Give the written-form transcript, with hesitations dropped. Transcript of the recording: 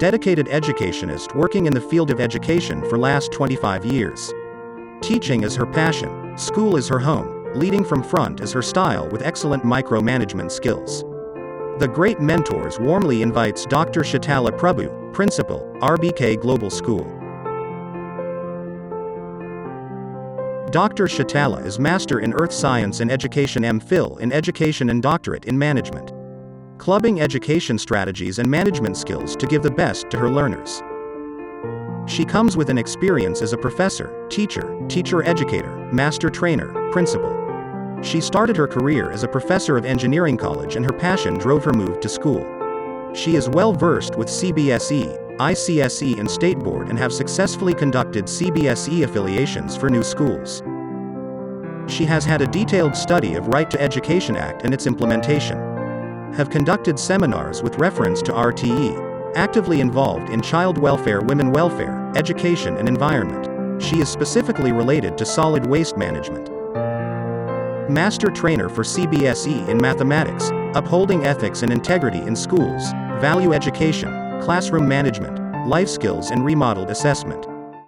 dedicated educationist working in the field of education for last 25 years. Teaching is her passion, school is her home, leading from front is her style with excellent micromanagement skills. The Great Mentors warmly invites Dr. Shitala Prabhu, Principal, RBK Global School. Dr. Shitala is Master in Earth Science and Education, MPhil in Education and Doctorate in Management. Clubbing education strategies and management skills to give the best to her learners. She comes with an experience as a professor, teacher-educator, master trainer, principal. She started her career as a professor of engineering college and her passion drove her move to school. She is well versed with CBSE, ICSE and State Board and have successfully conducted CBSE affiliations for new schools. She has had a detailed study of Right to Education Act and its implementation. Have conducted seminars with reference to RTE, actively involved in child welfare, women welfare, education and environment. She is specifically related to solid waste management. Master trainer for CBSE in mathematics, upholding ethics and integrity in schools, value education, classroom management, life skills and remodeled assessment.